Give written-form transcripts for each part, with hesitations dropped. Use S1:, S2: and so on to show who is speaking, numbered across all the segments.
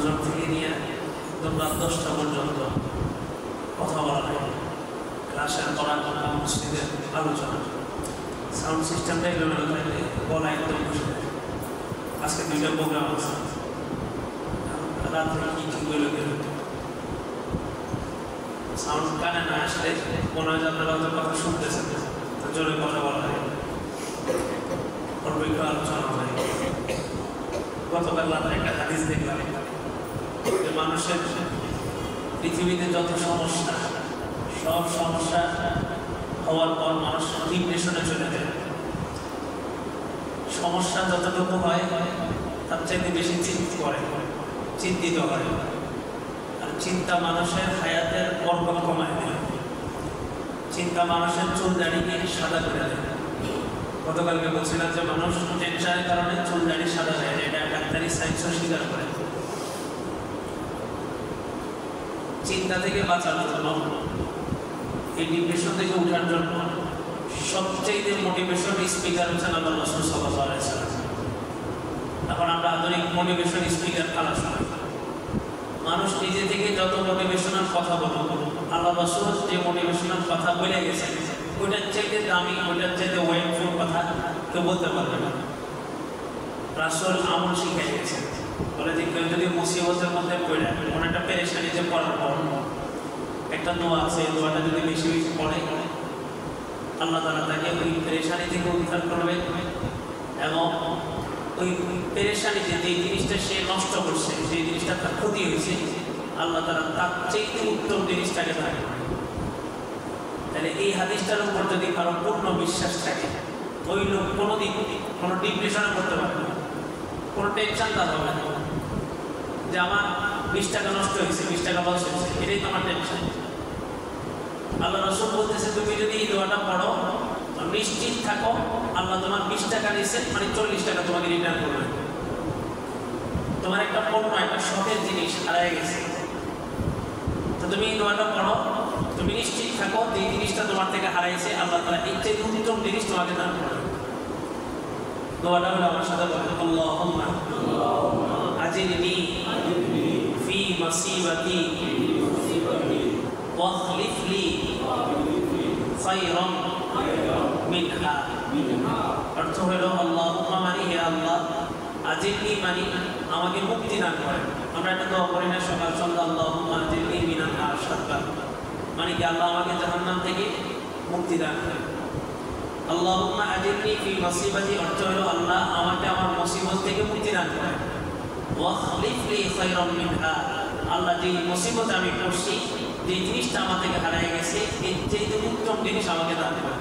S1: ফজর থেকে নিয়ে রাত 10টা পর্যন্ত কথা বলা হয়, ক্লাসের পড়া মসজিদের আলোচনা, সাউন্ড সিস্টেমটা এগুলো থাকলে বলা একদম বসে যায়। আজকে 2টা প্রোগ্রাম আছে, রাত্রে কি ঠিক হইল গেল সাউন্ড কানে না আসলে মনে হয় আপনারা হয়তো কথা শুনতেছেন, তো জোরে কথা বলা হয়, অল্প একটু আলোচনা হয়। গতকাল রাত্রে একটা হাদিস দেখলাম যে মানুষের পৃথিবীতে যত সমস্যা, সব সমস্যা হওয়ার পর মানুষ ডিপ্রেশনে চলে যায়। সমস্যা যতটুকু হয় তার চাইতে বেশি চিন্তিত হয়, আর চিন্তা মানুষের হায়াতের বরকত কমায় দেয়, চিন্তা মানুষের চুল দাড়িকে সাদা করে দেয়। গতকালকে বলছিলাম যে মানুষ টেনশনের কারণে চুল দাড়ি সাদা হয়ে যায়, এটা ডাক্তারি সায়েন্সও স্বীকার করে। চিন্তা থেকে বাঁচানোর জন্য, এই ডিপ্রেশন থেকে উঠার জন্য সবচেয়ে মোটিভেশন স্পিকার হচ্ছেন আল্লাহ রাসূল সাল্লাল্লাহু আলাইহি ওয়াসাল্লাম। এখন আমরা আধুনিক মোটিভেশন স্পিকার খালাস করি, মানুষ নিজে থেকে যত মোটিভেশনাল কথা বলবো, আল্লাহ রাসূল যে মোটিভেশনাল কথা বলে গেছে ওইটার চাইতে দামি, ওইটার চাইতে ওয়েটফুল কথা কেউ বলতে পারবে না। রাসূল আমল শিখিয়ে গেছে, বলে যে কেউ যদি মুসিবতের মধ্যে পড়ে কোনো একটা পেরেশানিতে পড়ার পর একটা দোয়া আছে, এই দোয়াটা যদি বেশি বেশি পড়ে আল্লাহ তাআলা তাকে ওই পেরেশানি থেকে উদ্ধার করবে, এবং ওই পেরেশানিতে যে জিনিসটা সে নষ্ট করছে, যে জিনিসটা তার ক্ষতি হয়েছে, আল্লাহ তাআলা তার চাইতে উত্তম জিনিসটাকে থাকে। তাহলে এই হাদিসটার উপর যদি কারো পূর্ণ বিশ্বাস থাকে, ওই লোক কোনোদিন কোনো ডিপ্রেশনে করতে পারবে না, কোনো টেনশন তার হবে না যে আমার 20 টাকা নষ্ট হয়েছে, 20 টাকা লস হয়েছে, এটাই তো আমার টেনশন। আল্লাহ রাসূল বলতেছে তুমি যদি এই দোয়াটা পড়ো নিশ্চিত থাকো আল্লাহ তোমার 20 টাকা নিছে মানে 40 টাকা তোমাকে রিটার্ন করবে। তোমার একটা পণ্য, একটা শখের জিনিস হারিয়ে গেছে, তো তুমি এই দোয়াটা পড়ো, তুমি নিশ্চিত থাকো যে এই জিনিসটা তোমার থেকে হারাইছে আল্লাহ তাআলা এর চেয়ে উত্তম জিনিস তোমাকে দান করবে। দোয়াটা হলো আমার সাথে বলেন, আল্লাহুম্মা আজিরনি ফি মুসিবাতি ওয়াখলিফ লি খায়রাম মিনহা। অর্থ হলো আল্লাহুম্মা মানে হে আল্লাহ, আজিরনি মানে আমাকে মুক্তি দান করেন। আমরা একটা দোয়া করি না সকাল সন্ধ্যা, আল্লাহুম্মা আজিরনি মিনান নার, সাতবার, মানে কি আল্লাহ আমাকে জাহান্নাম থেকে মুক্তি দান করেন। আল্লাহুম্মা আজিরনি ফি মুসিবাতি অর্থ হলো আল্লাহ আমাকে আমার মুসিবত থেকে মুক্তি দান করেন। ওয়াখলিফ লি খায়রাম মিনহা, আল্লাহ যে মুসিবত আমি পড়ছি, যে জিনিসটা আমার থেকে হারিয়ে গেছে, এর চেয়ে উত্তম জিনিস আমাকে দান করেন।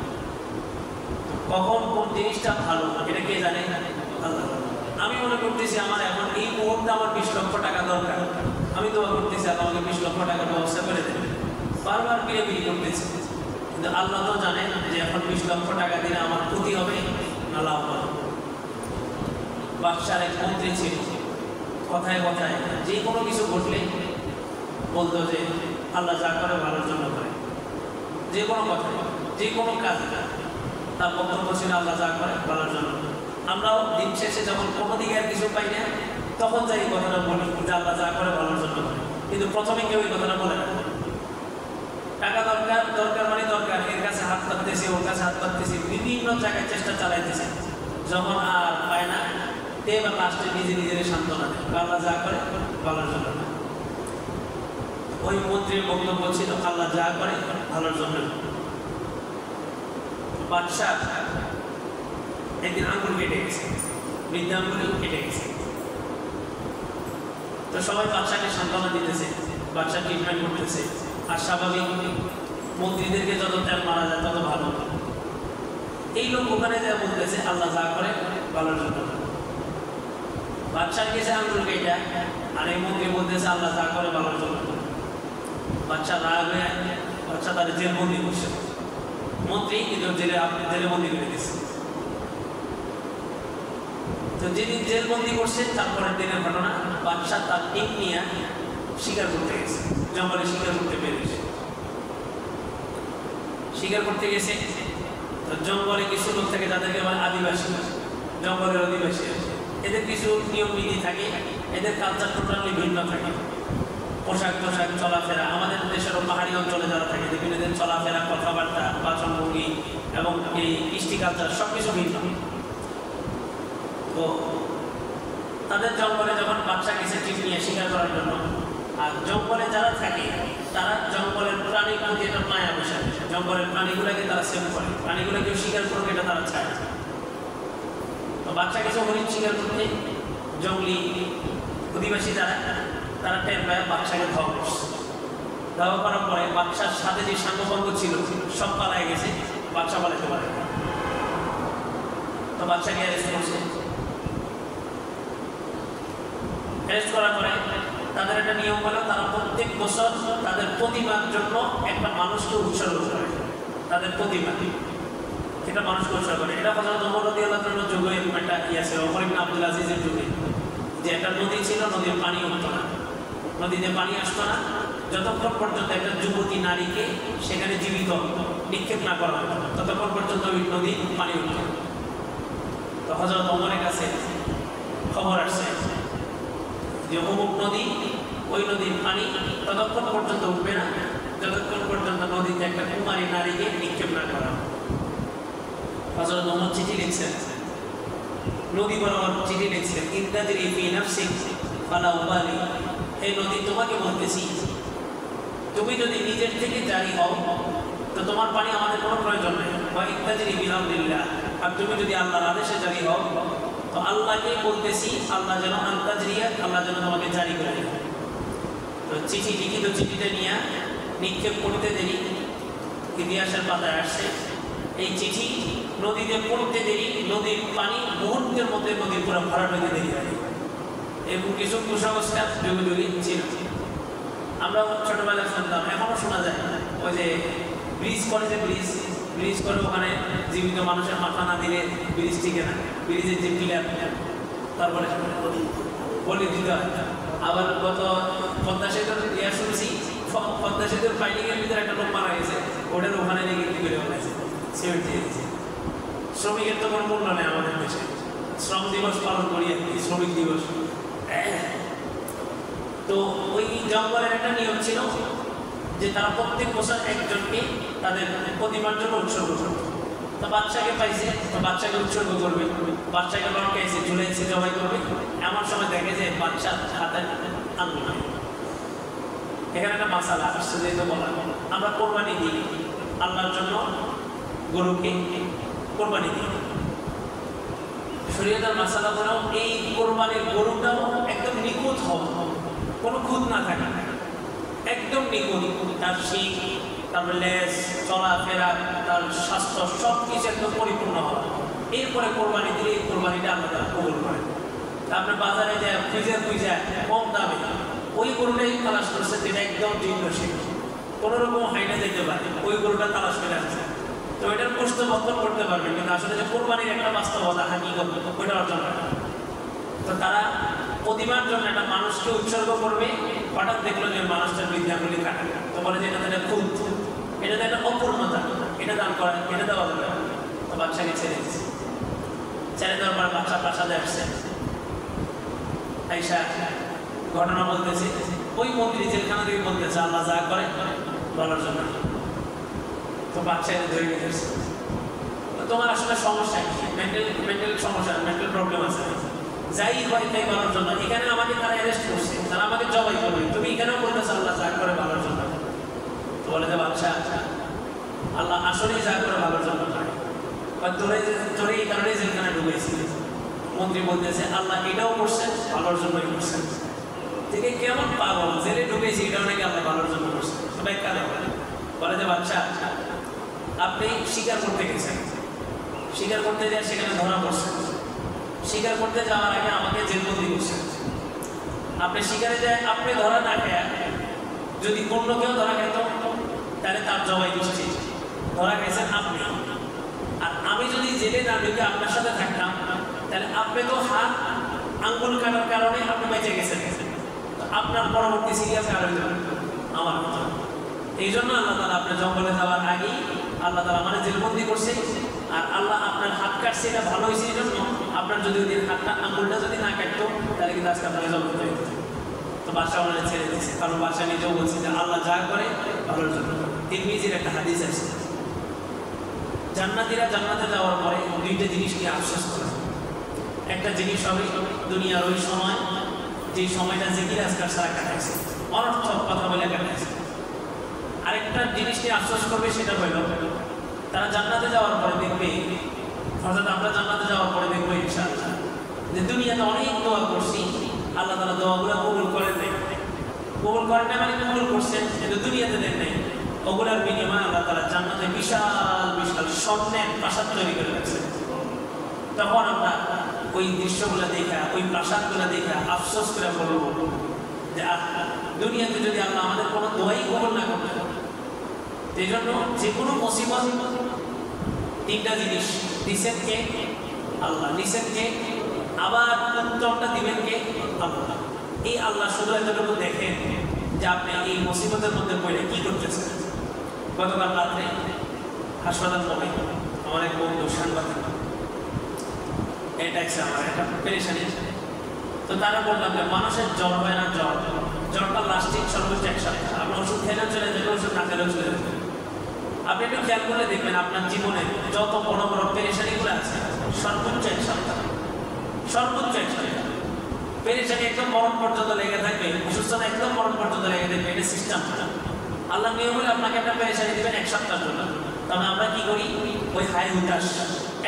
S1: কখন কোন জিনিসটা ভালো এটা কে জানে? আল্লাহ। আমি মনে করতেছি আমার এখন এই মুহূর্তে আমার 20 লক্ষ টাকা দরকার, আমি দোয়া করতেছি আল্লাহ আমাকে 20 লক্ষ টাকার ব্যবস্থা করে দেবেন, বারবার বিড়াবিড়ি করতেছি, কিন্তু আল্লাহ তো জানেন যে এখন 20 লক্ষ টাকা দিলে আমার ক্ষতি হবে না লাভ হবে। বাদশার এক মন্ত্রী ছিল, কথায় কথায় যে কোনো কিছু ঘটলে বলতো যে আল্লাহ যা করে ভালোর জন্য করে, যে কোনো কথায় যে কোনো কাজ তার বক্তব্য ছিল আল্লাহ যা করে ভালোর জন্য। আমরাও দিন শেষে যখন কোনো দিকে আর কিছু পাই না তখন যাই এই কথাটা বলি যে আল্লাহ যা করে ভালোর জন্য করে, কিন্তু প্রথমে কেউ এই কথাটা বলে না। টাকা দরকার, দরকার মানে দরকার, এর কাছে হাত পাততেছি, ওর কাছে হাত পাততেছি, বিভিন্ন জায়গায় চেষ্টা চালাইতেছে, যখন আর পায় না এবার লাস্টে নিজে নিজের সান্ত্বনা দেয়, আল্লাহ যা করে ভালোর জন্য। ওই মন্ত্রীর বক্তব্য ছিল আল্লাহ যা করে ভালোর জন্য। বাদশাহ একদিন আঙ্গুল কেটে গেছে, বৃদ্ধা আঙ্গুল কেটে গেছে, তো সবাই বাদশাকে সান্ত্বনা দিতেছে, বাদশা ট্রিটমেন্ট করতেছে, আর স্বাভাবিক মন্ত্রীদেরকে যত তেল মারা যায় তত ভালো। এই লোক ওখানে যা বলতেছে আল্লাহ যা করে ভালোর জন্য। বাদশার গেছে আঙ্গুল কেটে, আর এই মন্ত্রী বলতেছে আল্লাহ যা করে ভালোর জন্য। বাদশা রাগ হয়ে বাদশা তাদের জেলবন্দি করছে, মন্ত্রী কিন্তু জেলে বন্দি করে দিচ্ছে। তো যেদিন জেলবন্দি করছে তারপরের দিনের ঘটনা, বাদশা তার টিম নিয়ে শিকার করতে গেছে, জঙ্গলে শিকার করতে পেরেছে। শিকার করতে গেছে তো জঙ্গলে কিছু লোক থাকে যাদেরকে বলে আদিবাসী, জঙ্গলের আদিবাসী, এদের কিছু নিয়ম নীতি থাকে, এদের কালচার টোটালি ভিন্ন থাকে। পোশাক টোশাক, চলাফেরা, আমাদের দেশেরও পাহাড়ি অঞ্চলে যারা থাকে দেখবেন এদের চলাফেরা, কথাবার্তা, বাচনভঙ্গি এবং এই কৃষ্টি কালচার সব কিছু ভিন্ন। তো তাদের জঙ্গলে যখন বাচ্চা গেছে টিপ নিয়ে শিকার করার জন্য, আর জঙ্গলে যারা থাকে তারা জঙ্গলের প্রাণীর প্রতি একটা মায়া বসে, জঙ্গলের প্রাণীগুলোকে তারা সেভ করে, প্রাণীগুলোকে শিকার করবে এটা তারা চায়। তো বাচ্চা গেছে হরিণ শিকার করতে, জঙ্গলি অধিবাসী যারা তারা টের পায় বাচ্চাকে ধাওয়া করছে। ধাওয়া করার পরে বাচ্চার সাথে যে সাঙ্গভঙ্গ ছিল সব পালায় গেছে, বাচ্চা পালাতে পারে। তো বাচ্চাকে অ্যারেস্ট করছে। অ্যারেস্ট করার পরে তাদের একটা নিয়ম হলো তারা প্রত্যেক বছর তাদের প্রতিমার জন্য একটা মানুষকে উৎসর্গ করে, তাদের প্রতিমা এটা মানুষকে উৎসর্গ করে। এটা হযরত ওমর রাদিয়াল্লাহু আনহুর যুগে এরকম একটা ইয়ে ছিল, ওমর ইবনে আব্দুল আজিজের যুগে, যে একটা নদী ছিল, নদীর পানি উঠতো না, নদীতে পানি আসতো না যতক্ষণ পর্যন্ত একটা যুবতী নারীকে সেখানে জীবিত নিক্ষেপ না করা হতো, ততক্ষণ পর্যন্ত ওই নদী পানি উঠত। তো হযরত ওমরের কাছে খবর আসছে যে অমুক নদী, ওই নদীর পানি ততক্ষণ পর্যন্ত উঠবে না যতক্ষণ পর্যন্ত নদীতে একটা কুমারী নারীকে নিক্ষেপ না করা। হযরত ওমর চিঠি লিখছেন, নদী বরাবর চিঠি লিখছেন, ইন্তাজরি ফি নাফসিক ফালা উবালি, এই নদী তোমাকে বলতেছি, তুমি যদি নিজের থেকে জারি হও তো তোমার পানি আমাদের কোনো প্রয়োজন নেই। বা ইন্তাজরি বিহামদিল্লাহ, আর তুমি যদি আল্লাহর আদেশে জারি হও তো আল্লাহকে বলতেছি, আল্লাহ যেন আন্তাজরিয়া, আল্লাহ যেন তোমাকে জারি করে দেয়। তো চিঠি, লিখিত চিঠিটা নিয়ে নিক্ষেপ করতে দেরি, ইতিহাসের পাতায় আসছে এই চিঠি নদীতে পড়তে দেরি, নদীর পানি মুহূর্তের মধ্যে নদীর পুরো ভরাট হতে দেরি হয়। এবং কিছু কুসংস্কার যুগে যুগে ছিল, আমরা ছোটবেলায় শুনতাম, এখনো শোনা যায়, ওই যে ব্রিজ করে, যে ব্রিজ করে ওখানে জীবিত মানুষের মাথা না দিলে ব্রিজ টিকে না, ব্রিজের যে পিলার তারপরে বলে দিতে হয়। আবার গত পদ্মা সেতুর ইয়া শুনছি, পদ্মা সেতুর ফাইলিংয়ের ভিতরে একটা লোক মারা গেছে, ওটার ওখানে লেগে কি করে বানাইছে, সিমেন্ট দিয়ে দিয়েছে। শ্রমিকের তো কোনো মূল্য নেই আমাদের দেশে, শ্রম দিবস পালন করি আর কি, শ্রমিক দিবস। তো ওই জঙ্গলের একটা নিয়ম ছিল যে তারা প্রত্যেক বছর একজনকে তাদের প্রতিমার জন্য উৎসর্গ করবে। তো বাচ্চাকে পাইছে, তো বাচ্চাকে উৎসর্গ করবে, বাচ্চাকে লটকাইছে, ঝুলাইছে, জবাই করবে। এমন সময় দেখে যে বাচ্চা হাতে আঙুল নাই। এখানে একটা মাসালা আসছে, যেহেতু বলা আমরা কোরবানি দিই আল্লাহর জন্য, গরুকে কোরবানি দিই। শরীয়তের মাসালা হলো এই কোরবানির গরুটাও একদম নিখুঁত হবে, কোনো খুঁত না থাকে, একদম নিখুঁত। তার শিং, তারপর লেজ, চলাফেরা, তার স্বাস্থ্য সব কিছু একদম পরিপূর্ণ হবে। এরপরে কোরবানি দিলে এই কোরবানিটা আমরা তারা কবুল করে। তারপরে বাজারে যায় খুঁজে কম দামে ওই গরুটাই তালাশ করছে, যেটা একদম জীর্ণশীল, কোনো রকম হাইটে যেতে পারে, ওই গরুটা তালাশ করে আসছে। তো এটার কষ্ট বন্ধন করতে পারবে, কিন্তু আসলে যে কোরবানির একটা বাস্তবতা হাকিকত ওইটা অর্জন করে। তো তারা প্রতিমার জন্য একটা মানুষকে উৎসর্গ করবে, হঠাৎ দেখলো যে মানুষটার বিদ্যাগুলি কাটে, তো বলে যে এটা খুব, এটাতে একটা অপূর্ণতা, এটা দান করা, এটা দেওয়া যাবে। তো বাচ্চাকে ছেড়ে দিচ্ছে, ছেড়ে দেওয়ার পর বাচ্চা প্রাসাদে আসছে, আইসা ঘটনা বলতেছে, ওই মন্ত্রী জেলখানা থেকে বলতেছে আল্লাহ যা করে বলার জন্য। তো বাচ্চাকে ধরে নিয়ে গেছে, তোমার আসলে সমস্যা মেন্টাল সমস্যা, মেন্টাল প্রবলেম আছে, যাই হয় তাই বলার জন্য। এখানে আমাকে তারা অ্যারেস্ট করছে, তারা আমাকে জবাই করবে, তুমি এখানেও বলতেছো আল্লাহ যা করে ভালোর জন্য। তো বলে যে বাচ্চা, আল্লাহ আসলেই যা করে ভালোর জন্য করে, তোরে এই কারণেই জেলখানে ঢুকেছিল। মন্ত্রী বলতেছে আল্লাহ এটাও করছেন, ভালোর জন্যই করছেন। থেকে কেমন পাগল, জেলে ঢুকেছি এটাও নাকি আল্লাহ ভালোর জন্য করছেন। সবাই কাজ বলে যে বাচ্চা, আপনি শিকার করতে গেছেন, শিকার করতে যায় সেখানে ধরা পড়ছেন, শিকার করতে যাওয়ার আগে আমাকে জেলবন্দি করছেন। আপনি শিকারে যায়, আপনি ধরা না খেয়ে যদি অন্য কেউ ধরা খেত তাহলে তার জবাই নিশ্চিত, ধরা খেয়েছেন আপনি। আর আমি যদি জেলে না ঢুকে আপনার সাথে থাকতাম তাহলে আপনি তো হাত আঙ্গুল কাটার কারণে আপনি বেঁচে গেছেন, আপনার পরবর্তী সিরিয়াস কারণ আমার কথা। এই জন্য আল্লাহ তাআলা আপনার জঙ্গলে যাওয়ার আগেই আল্লাহ তাআলা আমাদের জেলবন্দি করছে, আর আল্লাহ আপনার হাত কাটছে, এটা ভালো হয়েছে এই জন্য আপনার যদি ওই দিন হাতটা আঙুলটা যদি না কাটতো তাহলে কিন্তু আজকে আপনাকে জল করতে হতো। তো বাদশাহ ওনারা ছেড়ে দিয়েছে, কারণ বাদশাহ নিজেও বলছে যে আল্লাহ যা করে ভালোর জন্য। তিরমিজির একটা হাদিস আছে, জান্নাতীরা জান্নাতে যাওয়ার পরে দুইটা জিনিস নিয়ে আফসোস করে। একটা জিনিস হবে দুনিয়ার ওই সময় যে সময়টা জিকির আজকার সারা কাটাইছে, অনর্থক কথা বলে কাটাইছে। আরেকটা জিনিস নিয়ে আফসোস করবে, সেটা হইল তারা জান্নাতে যাওয়ার পরে দেখবে, অর্থাৎ আমরা জান্নাতে যাওয়ার পরে দেখবো ইনশাআল্লাহ যে দুনিয়াতে অনেক দোয়া করছি, আল্লাহ তাআলা দোয়াগুলো কবুল করেন নাই। কবুল করেন নাই মানে কবুল করছেন কিন্তু দুনিয়াতে দেন নাই। ওগুলোর বিনিময়ে আল্লাহ তাআলা জান্নাতে বিশাল বিশাল স্বর্ণের প্রাসাদ তৈরি করে রাখছেন। তখন আমরা ওই দৃশ্যগুলো দেখা, ওই প্রাসাদগুলো দেখা আফসোস করে বলবো যে দুনিয়াতে যদি আল্লাহ আমাদের কোনো দোয়াই কবুল না করতেন। এই জন্য যে কোনো মুসিবত, তিনটা জিনিস দিচ্ছেন কে? আল্লাহ। নিছেন কে? আবার উত্তরটা দিবেন কে? আল্লাহ। এই আল্লাহ শুধু এতটুকু দেখেন যে আপনি এই মুসিবতের মধ্যে পড়ে কি করতেছেন। গতকাল রাত্রে হাসপাতাল মোড়ে আমার এক বন্ধু সাংবাদিক, এটা আমার একটা পেরেশানি। তো তারা বললাম যে মানুষের জ্বর হয় না, জ্বরটা লাস্টিং সর্বোচ্চ 1 সপ্তাহ। আপনি ওষুধ খেলেও চলে যাবে, ওষুধ না খেলেও চলে যাবে। আপনি একটু খেয়াল করে দেখবেন আপনার জীবনে যত বড় বড় পেরেশানিগুলো আছে সর্বোচ্চ 1 সপ্তাহ, সর্বোচ্চ 1 সপ্তাহ। পেরেশানি একদম মরণ পর্যন্ত লেগে থাকবে, অসুস্থতা একদম মরণ পর্যন্ত লেগে থাকবে। এটা সিস্টেম। আল্লাহ নিয়ম হলে আপনাকে একটা পেরেশানি দেবেন 1 সপ্তাহের জন্য। তবে আমরা কি করি? ওই হাই হুতাশ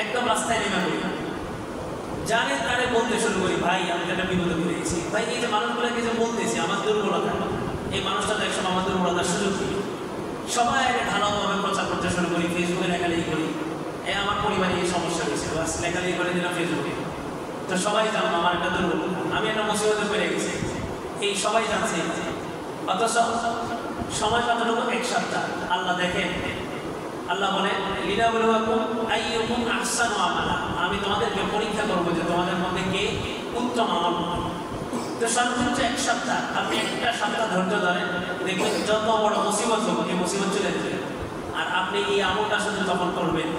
S1: একদম রাস্তায় নেমে পড়ি, জানে তারে বলতে শুরু করি, ভাই আমি একটা বিপদে পড়ে গেছি। ভাই এই যে মানুষগুলোকে যে বলতেছি আমার দুর্বলতা, এই মানুষটা তো একসময় আমার দুর্বলতার সুযোগ দিই। সবাই আগে ঢালাওভাবে প্রচার করতে শুরু করি, ফেসবুকে লেখালেখি করি, আমার পরিবারে এই সমস্যা হয়েছে, বাস লেখালেখি করে দিলাম ফেসবুকে। তো সবাই জানতো আমার একটা দুর্বলতা, আমি একটা মুসিবতে পড়ে গেছি, এই সবাই জানছে। অথচ সময় কতটুকু? 1 সপ্তাহ। আল্লাহ দেখেন, আল্লাহ বলে লিনাবলুয়াকুম আইয়ুকুম আহসানু আমালা, আমি তোমাদেরকে পরীক্ষা করবো যে তোমাদের মধ্যে কে উত্তম আমল করে। তো সর্বোচ্চ 1 সপ্তাহ আপনি একটা সপ্তাহ ধৈর্য ধরেন, দেখবেন যত বড় মুসিবত হোক এই মুসিবত চলে যাবে। আর আপনি এই আমলটা শুধু তখন করবেন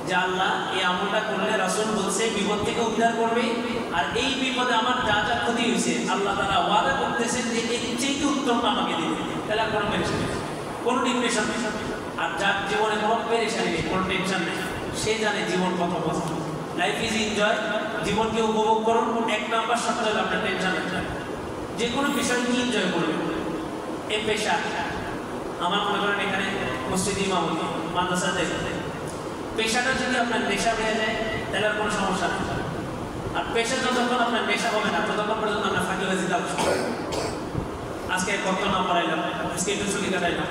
S1: যে আল্লাহ এই আমলটা করলে রাসূল বলছে বিপদ থেকে উদ্ধার করবে, আর এই বিপদে আমার যা যা ক্ষতি হয়েছে আল্লাহ তাআলা ওয়াদা করতেছেন যে এর চেয়ে উত্তমটা আমাকে দিবে। তাহলে আর কোনো পেরেশানি নেই, কোনো ডিপ্রেশন নেই। আর যার জীবনে কোনো পেরেশানি নেই, কোনো টেনশন নেই, সে জানে জীবন কত মজা। লাইফ ইজ এনজয়, জীবনকে উপভোগ করুন। 1 নম্বর শর্ত হলো আপনার টেনশন নেই, যে কোনো বিষয়কে এনজয় করবেন। এই পেশা আমার মনে করেন এখানে মসজিদ ইমামতি, মাদ্রাসা দেখতে, পেশাটা যদি আপনার নেশা হয়ে যায় তাহলে আর কোনো সমস্যা নেই। আর পেশা যতক্ষণ আপনার নেশা হবে না ততক্ষণ পর্যন্ত আপনার ফাঁকিবাজি দাও। আজকে কত না পড়াইলাম, আজকে একটু ছুটি কাটাইলাম,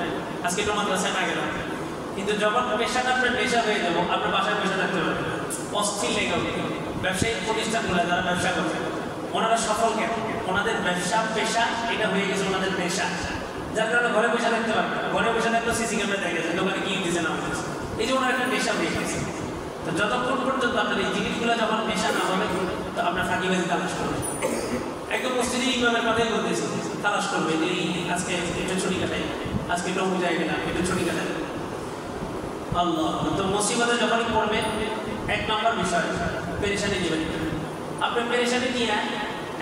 S1: আজকে একটু মাদ্রাসায় না গেলাম, কিন্তু যখন পেশাটা আপনার নেশা হয়ে যাবো আপনার বাসায় পেশা থাকতে পারবেন, অস্থির লেগে উঠবে। ব্যবসায়িক প্রতিষ্ঠানগুলো যারা ব্যবসা করবে ওনারা সফল কেন? ওনাদের ব্যবসা পেশা এটা হয়ে গেছে ওনাদের পেশা, যার কারণে ঘরে পয়সা থাকতে পারবে। ঘরে পয়সা থাকলেও সিসি ক্যামেরা দেখে গেছে, দোকানে কি দিচ্ছে না হয়েছে, এই যে ওনার একটা নেশা হয়ে গেছে। তো যতক্ষণ পর্যন্ত আপনার এই জিনিসগুলো যখন নেশা না হবে তো আপনার ফাঁকিবাজি তালাশ করবে। একদম মসজিদে ইমামের কথাই বলতেছি, তালাশ করবে যে আজকে একটু ছুটি কাটাই, আজকে একটু বুঝাই গেলাম, একটু ছুটি কাটাই। আল্লাহ, তো মুসিবতে যখনই পড়বে 1 নম্বর বিষয় পেরেশানি নেবেন। আপনার পেরেশানি নিয়ে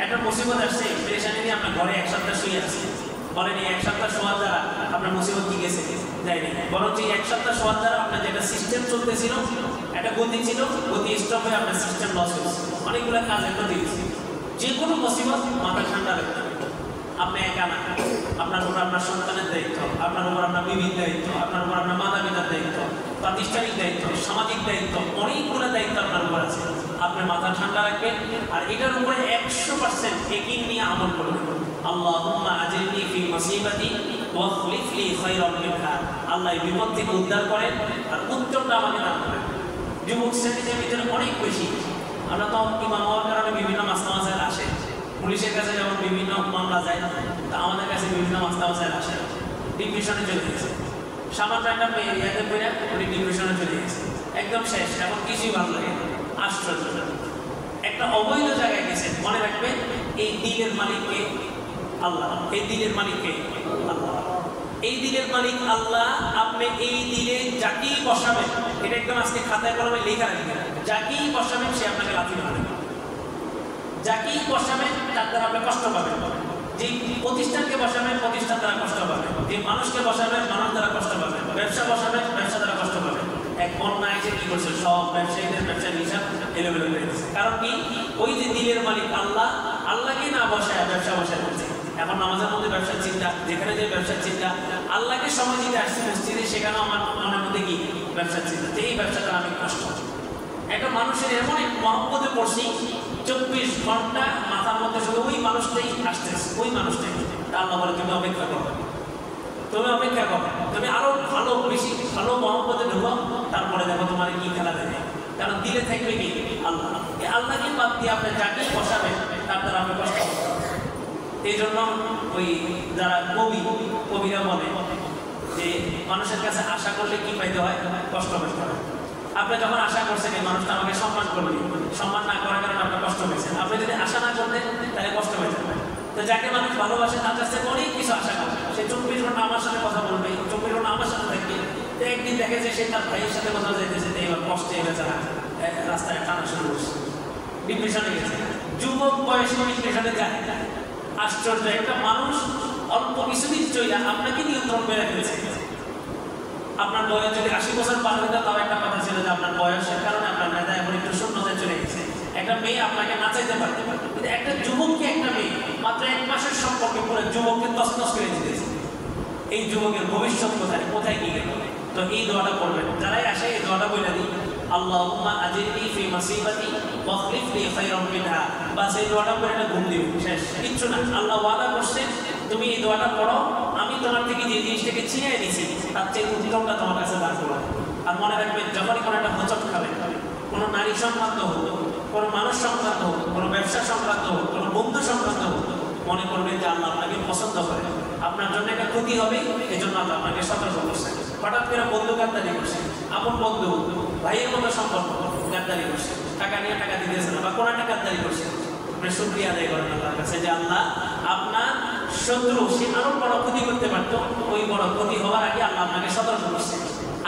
S1: একটা মুসিবত আসছে, পেরেশানি নিয়ে আপনার ঘরে 1 সপ্তাহ শুয়ে আছে, বলেন এই 1 সপ্তাহ শোয়ার দ্বারা আপনার মুসিবত কি গেছে? যায়নি। বরং যে 1 সপ্তাহ শোয়ার দ্বারা আপনার যেটা সিস্টেম চলতেছিল, একটা গতি ছিল, গতি স্টপ হয়ে আপনার সিস্টেম লস হয়েছে, অনেকগুলো কাজ একটা দিয়েছে। যে কোনো মুসিবত মাথা ঠান্ডা রাখতে হবে। আপনি একা না, আপনার উপর আপনার সন্তানের দায়িত্ব, আপনার উপর আপনার বিবির দায়িত্ব, আপনার উপর আপনার মাতা পিতার দায়িত্ব, প্রাতিষ্ঠানিক দায়িত্ব, সামাজিক দায়িত্ব, অনেকগুলো দায়িত্ব আপনার উপর আছে। আপনি মাথা ঠান্ডা রাখবেন আর এটার উপরে 100% একিন নিয়ে আমল করবেন। আল্লাহুম্মা আজিরনি ফি মুসিবাতি ওয়া খলিফ লি খায়রাম মিনহা, আল্লাহ এই বিপদ থেকে উদ্ধার করেন আর উত্তরটা আমাকে দান করেন। যুবক শ্রেণীদের ভিতরে অনেক বেশি, আমরা তো ইমাম হওয়ার কারণে বিভিন্ন মাস্তামাজার আসে, পুলিশের কাছে যেমন বিভিন্ন মামলা যায়, তা আমাদের কাছে বিভিন্ন মাস্তামাজার আসে। ডিপ্রেশনে চলে গেছে, সামান্য একটা মেয়ে ইয়াতে পড়ে উনি ডিপ্রেশনে চলে গেছে, একদম শেষ, এখন কিছুই ভালো লাগে। আশ্চর্য, একটা অবৈধ জায়গায় গেছে। মনে রাখবেন এই দিলের মালিককে আল্লাহ, এই দিলের মালিককে আল্লাহ, এই দিলের মালিক আল্লাহ। আপনি এই দিলে যাকেই বসাবেন, এটা একদম আজকে খাতায় কলমে লেখা রাখবেন, যাকেই বসাবেন সে আপনাকে লাথি মারবে। যাকেই বসাবেন তার দ্বারা আপনি কষ্ট পাবেন, যে প্রতিষ্ঠানকে বসাবেন প্রতিষ্ঠান দ্বারা কষ্ট পাবেন, যে মানুষকে বসাবেন মানুষ দ্বারা কষ্ট পাবেন, ব্যবসা বসাবেন ব্যবসা দ্বারা কষ্ট পাবেন। এক বন্যা এসে কি করছে, সব ব্যবসায়ীদের ব্যবসার হিসাব এলোমেলো করে দিচ্ছে। কারণ কি, ওই যে দিলের মালিক আল্লাহ, আল্লাহকে না বসায় ব্যবসা বসায় করছে। এখন নামাজের মধ্যে ব্যবসার চিন্তা, যেখানে যে ব্যবসার চিন্তা, আল্লাহকে সময় দিতে আসছে মসজিদে, সেখানেও আমার মনের মধ্যে কি ব্যবসার চিন্তা, যে এই ব্যবসাটা আমি কষ্ট। একটা মানুষের এমন এক মহব্বতে পড়ছি, 24 ঘন্টা মাথার মধ্যে শুধু ওই মানুষটাই আসতেছে, ওই মানুষটাই। আল্লাহ বলে তুমি অপেক্ষা করো, তুমি অপেক্ষা করো, তুমি আরো ভালো বেশি ভালো মহব্বতে ঢুকো, তারপরে দেখো তোমার কি খেলা দেবে। কারণ দিলে থাকবে কি আল্লাহ, আল্লাহকে বাদ দিয়ে আপনি যাকে বসাবেন তার দ্বারা আপনি কষ্ট করতে। এই জন্য ওই যারা কবিরা বলে যে মানুষের কাছে আশা করলে কি পাইতে হয়, কষ্ট পাইতে হয়। আপনি যখন আশা করছেন এই মানুষটা আমাকে সম্মান করবে, সম্মান না করার কারণে আপনার কষ্ট পেয়েছেন। আপনি যদি আশা না করতেন তাহলে কষ্ট পেতেন। তো যাকে মানুষ ভালোবাসে তার কাছ থেকে অনেক কিছু আশা করে, সে 24 ঘন্টা আমার সাথে কথা বলবে, 24 ঘন্টা আমার সাথে থাকবে। তো একদিন দেখে যে সে তার ভাইয়ের সাথে কথা যাইতেছে, এবার কষ্টে বেচারা রাস্তায় টানা শুরু করছে, ডিপ্রেশনে গেছে। যুবক বয়সে ডিপ্রেশনে যায়। আশ্চর্য, একটা মানুষ অল্প কিছুদিন চলে আপনাকে নিয়ন্ত্রণ করে রেখেছে। আপনার বয়স যদি 80 বছর পার হয়ে যায়, তাও একটা কথা ছিল যে আপনার বয়সের কারণে আপনার মেধা এখন একটু শূন্যতায় চলে গেছে। একটা মেয়ে আপনাকে নাচাইতে পারতে পারে, কিন্তু একটা যুবককে একটা মেয়ে মাত্র 1 মাসের সম্পর্কে পুরো যুবককে তছনছ করে দিতেছে। এই যুবকের ভবিষ্যৎ কোথায় কোথায় কি গেল? তো এই দোয়াটা করবেন, যারাই আসে এই দোয়াটা বলে দিই, আল্লাহুম্মা আজিরনি ফি মুসিবাতি ওয়াখলিফ লি খায়রাম মিনহা। বাস এই দোয়াটা পড়ে এটা ঘুম দিবেন, শেষ, কিচ্ছু না। আল্লাহ ওয়াদা করছেন তুমি এই দোয়াটা পড়ো, আমি তোমার থেকে যে জিনিসটাকে ছিনিয়ে নিয়েছি তার চেয়ে উত্তমটা তোমার কাছে দান করবো। আর মনে রাখবেন, যখনই কোনো একটা হোঁচট খাবেন, কোনো নারী সংক্রান্ত হোক, কোনো মানুষ সংক্রান্ত হোক, কোনো ব্যবসা সংক্রান্ত হোক, কোনো বন্ধু সংক্রান্ত হোক, মনে করবেন যে আল্লাহ আপনাকে পছন্দ করে, আপনার জন্য একটা ক্ষতি হবে, এই জন্য আল্লাহ আপনাকে সতর্ক করছেন। হঠাৎ করে বন্ধু গাদ্দারি করছে, আপন বন্ধু ভাইয়ের মতো সম্পর্ক গাদ্দারি করছে, টাকা নিয়ে টাকা দিতেছে না, বা কোনো একটা গাদ্দারি করছে, আপনি শুকরিয়া আদায় করেন আল্লাহর কাছে যে আল্লাহ আপনার শত্রু সে আরো বড় ক্ষতি করতে পারতো, ওই বড় ক্ষতি হওয়ার আগে আল্লাহ আপনাকে সতর্ক করছে।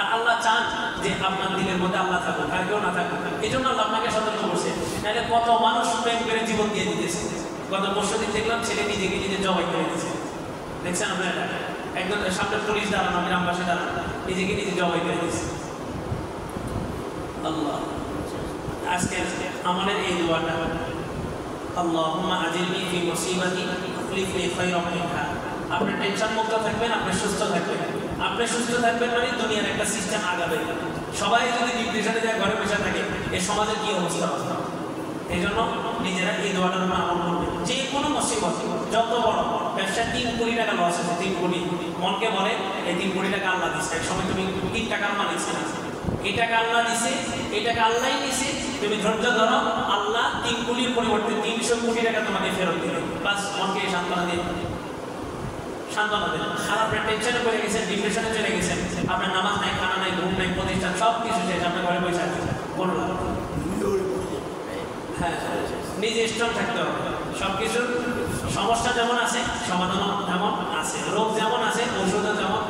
S1: আর আল্লাহ চান যে আপনার দিলের মধ্যে আল্লাহ থাকুক, আর কেউ না থাকুক, এই জন্য আল্লাহ আপনাকে সতর্ক করছে। নাহলে কত মানুষ প্রেম করে জীবন দিয়ে দিতেছে। গত পরশুদিন দেখলাম ছেলে নিজেকে নিজে জবাই করে দিয়েছে, দেখছেন আপনারা? একদম সামনে পুলিশ দাঁড়ানো, গ্রামবাসী দাঁড়ানো, নিজেকে নিজে জবাই করে দিয়েছে। আল্লাহ আজকে আমাদের এই দোয়াটা, আল্লাহুম্মা আজিরনি ফি মুসিবাতি ওয়াখলিফ লি খায়রাম মিনহা। আপনি টেনশন মুক্ত থাকবেন, আপনি সুস্থ থাকবেন। আপনি সুস্থ থাকবেন মানে দুনিয়ার একটা সিস্টেম আগাবে। সবাই যদি ডিপ্রেশনে যায়, ঘরে বসে থাকে, এই সমাজের কি অবস্থা হবে? এই জন্য নিজেরা এই দোয়াটার উপর আমল করবে। যে কোনো মুসিবত, যত বড় ব্যবসা, 3 কোটি টাকা লস আছে, 3 কোটি, মনকে বলে এই 3 কোটি টাকা আল্লাহ দিচ্ছে। এক সময় তুমি 3 টাকার মালিক ছিলে, এই টাকা আল্লাহ দিছে, এই টাকা আল্লাহই দিছে, তুমি ধৈর্য ধরো, আল্লাহ 3 কোটির পরিবর্তে 300 কোটি টাকা তোমাকে ফেরত দিবে। বাস মনকে সান্ত্বনা দিয়ে সান্ত্বনা দেন। আর আপনার টেনশনে পড়ে গেছেন, ডিপ্রেশনে চলে গেছেন, আপনার নামাজ নাই, খানা নাই, ঘুম নাই, প্রতিষ্ঠান সব কিছু শেষ, আপনার ঘরে পয়সা আছে, বললাম হ্যাঁ, নিজে স্ট্রং থাকতে হবে। সব কিছুর সমস্যা যেমন আছে, সমাধান যেমন আছে, রোগ যেমন আছে, ঔষধও যেমন